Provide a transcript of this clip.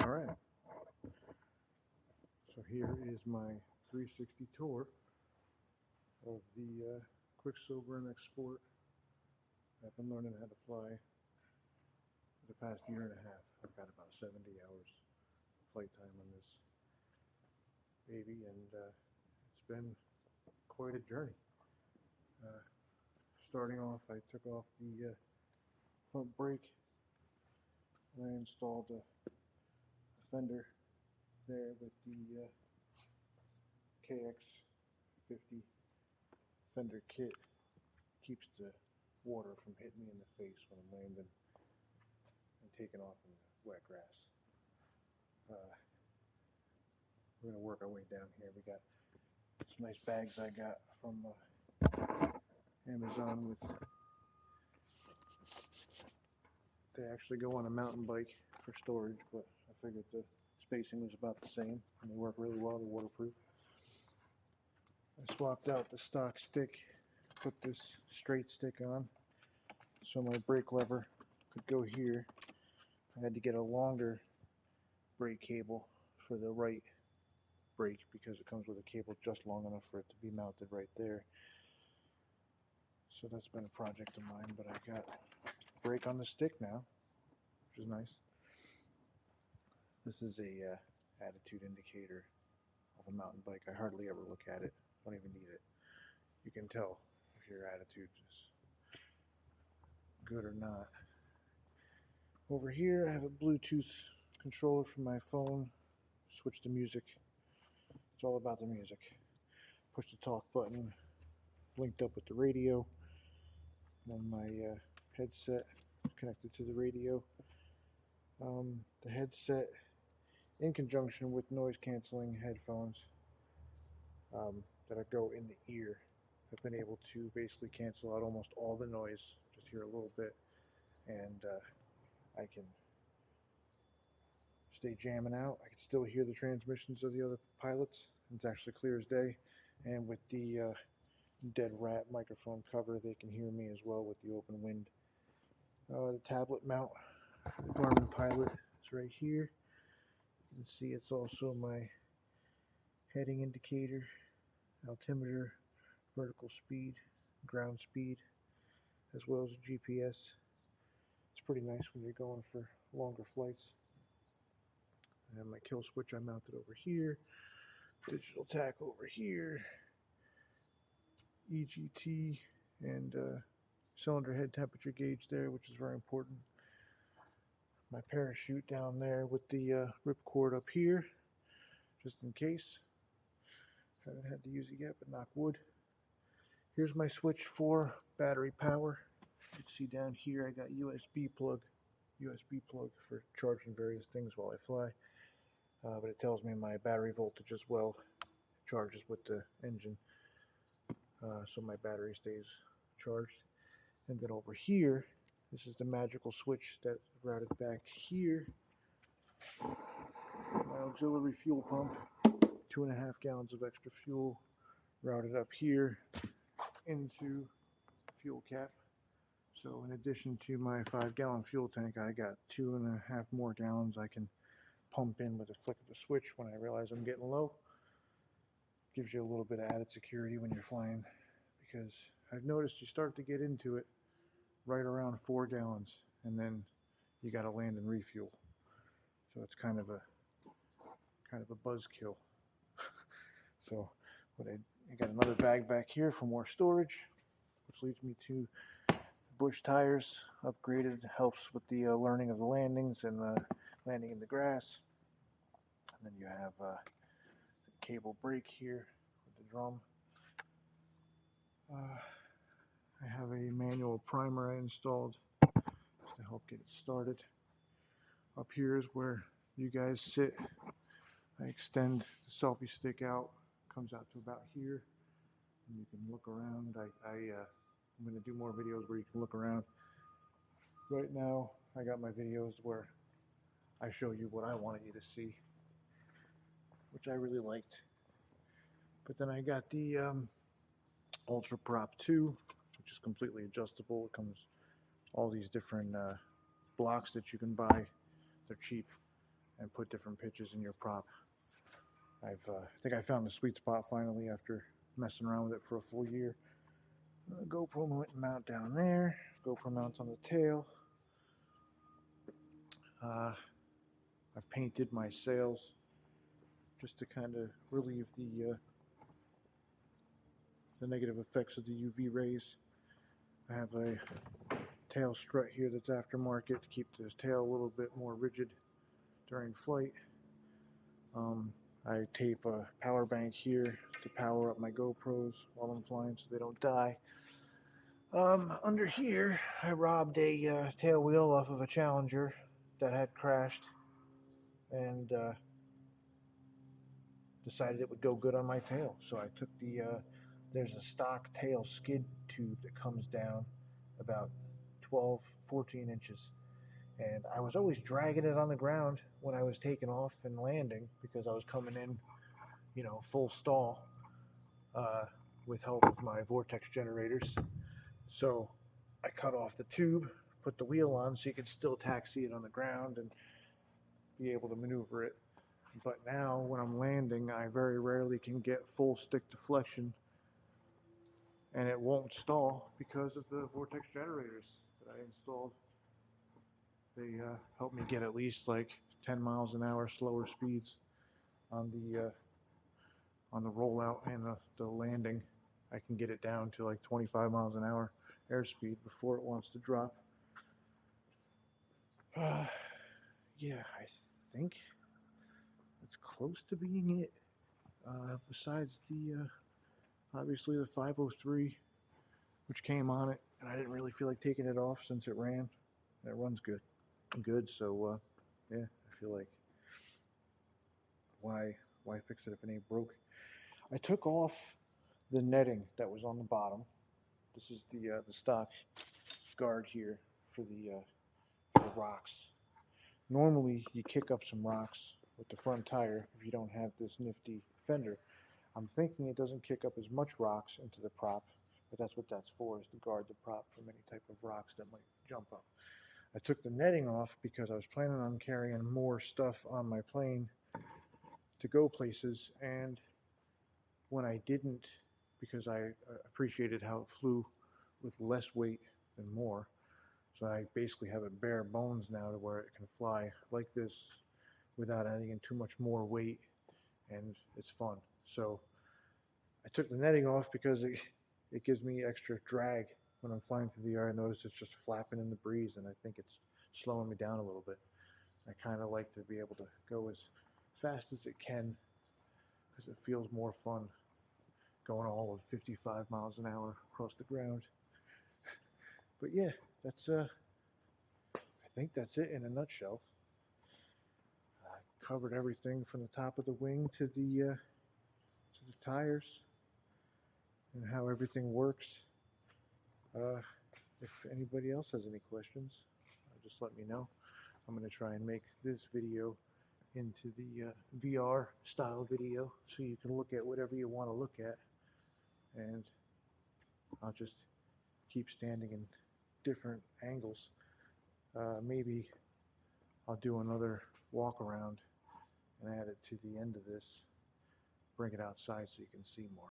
Alright, so here is my 360 tour of the Quicksilver and Export. I've been learning how to fly for the past year and a half. I've got about 70 hours flight time on this baby, and it's been quite a journey. Starting off, I took off the front brake and I installed a fender there with the KX50 fender kit. Keeps the water from hitting me in the face when I'm landing and taking off in the wet grass. We're going to work our way down here. We got some nice bags I got from Amazon with, they actually go on a mountain bike for storage, but I figured the spacing was about the same and they work really well. They're waterproof. I swapped out the stock stick, put this straight stick on so my brake lever could go here. I had to get a longer brake cable for the right brake because it comes with a cable just long enough for it to be mounted right there. So that's been a project of mine, but I got brake on the stick now, which is nice. This is a attitude indicator of a mountain bike. I hardly ever look at it. Don't even need it. You can tell if your attitude is good or not. Over here I have a Bluetooth controller for my phone. Switch to music. It's all about the music. Push the talk button, linked up with the radio. And then my headset connected to the radio. The headset, in conjunction with noise canceling headphones that go in the ear, have been able to basically cancel out almost all the noise, just hear a little bit, and I can stay jamming out. I can still hear the transmissions of the other pilots. It's actually clear as day, and with the dead rat microphone cover, they can hear me as well with the open wind. The tablet mount, the Garmin Pilot, is right here. You can see it's also my heading indicator, altimeter, vertical speed, ground speed, as well as a GPS. It's pretty nice when you're going for longer flights. I have my kill switch I mounted over here, digital tack over here, EGT, and cylinder head temperature gauge there, which is very important. My parachute down there with the ripcord up here, just in case. Haven't had to use it yet, but knock wood. Here's my switch for battery power. You can see down here I got USB plug for charging various things while I fly. But it tells me my battery voltage as well charges with the engine, so my battery stays charged. And then over here, this is the magical switch that's routed back here. My auxiliary fuel pump, 2.5 gallons of extra fuel routed up here into fuel cap. So in addition to my 5-gallon fuel tank, I got 2.5 more gallons I can pump in with a flick of a switch when I realize I'm getting low. Gives you a little bit of added security when you're flying, because I've noticed you start to get into it right around 4 gallons and then you got to land and refuel. So it's kind of a buzzkill. So I got another bag back here for more storage, which leads me to bush tires, upgraded, helps with the learning of the landings and landing in the grass. And then you have the cable brake here with the drum. I have a manual primer I installed just to help get it started. Up here is where you guys sit. I extend the selfie stick out, comes out to about here, and you can look around. I'm going to do more videos where you can look around. Right now, I got my videos where I show you what I wanted you to see, which I really liked. But then I got the Ultra Prop 2, which is completely adjustable. It comes all these different blocks that you can buy. They're cheap. and put different pitches in your prop. I think I found the sweet spot finally after messing around with it for a full year. GoPro mount down there, GoPro mounts on the tail. I've painted my sails just to kind of relieve the negative effects of the UV rays. I have a tail strut here that's aftermarket to keep the tail a little bit more rigid during flight. I tape a power bank here to power up my GoPros while I'm flying so they don't die. Under here, I robbed a tail wheel off of a Challenger that had crashed and decided it would go good on my tail. So I took there's a stock tail skid tube that comes down about 12, 14 inches. And I was always dragging it on the ground when I was taking off and landing because I was coming in, full stall with help of my vortex generators. So I cut off the tube, put the wheel on so you could still taxi it on the ground and be able to maneuver it. But now when I'm landing, I very rarely can get full stick deflection, and it won't stall because of the vortex generators that I installed. They help me get at least like 10 miles an hour slower speeds on the rollout and the landing. I can get it down to like 25 miles an hour airspeed before it wants to drop. Yeah, I think it's close to being it. Besides obviously the 503, which came on it, and I didn't really feel like taking it off since it ran. And it runs good. So yeah, I feel like why fix it if it ain't broke? I took off the netting that was on the bottom. This is the stock guard here for the rocks. Normally you kick up some rocks with the front tire if you don't have this nifty fender. I'm thinking it doesn't kick up as much rocks into the prop, but that's what that's for, is to guard the prop from any type of rocks that might jump up. I took the netting off because I was planning on carrying more stuff on my plane to go places, and when I didn't, because I appreciated how it flew with less weight than more, so I basically have it bare bones now to where it can fly like this without adding in too much more weight, and it's fun. So I took the netting off because it gives me extra drag when I'm flying through the air. I notice it's just flapping in the breeze, and I think it's slowing me down a little bit. I kind of like to be able to go as fast as it can because it feels more fun going all of 55 miles an hour across the ground. But yeah, that's I think that's it in a nutshell. I covered everything from the top of the wing to the tires and how everything works. If anybody else has any questions, just let me know. I'm going to try and make this video into the VR style video so you can look at whatever you want to look at, and I'll just keep standing in different angles. Maybe I'll do another walk around and add it to the end of this, bring it outside so you can see more.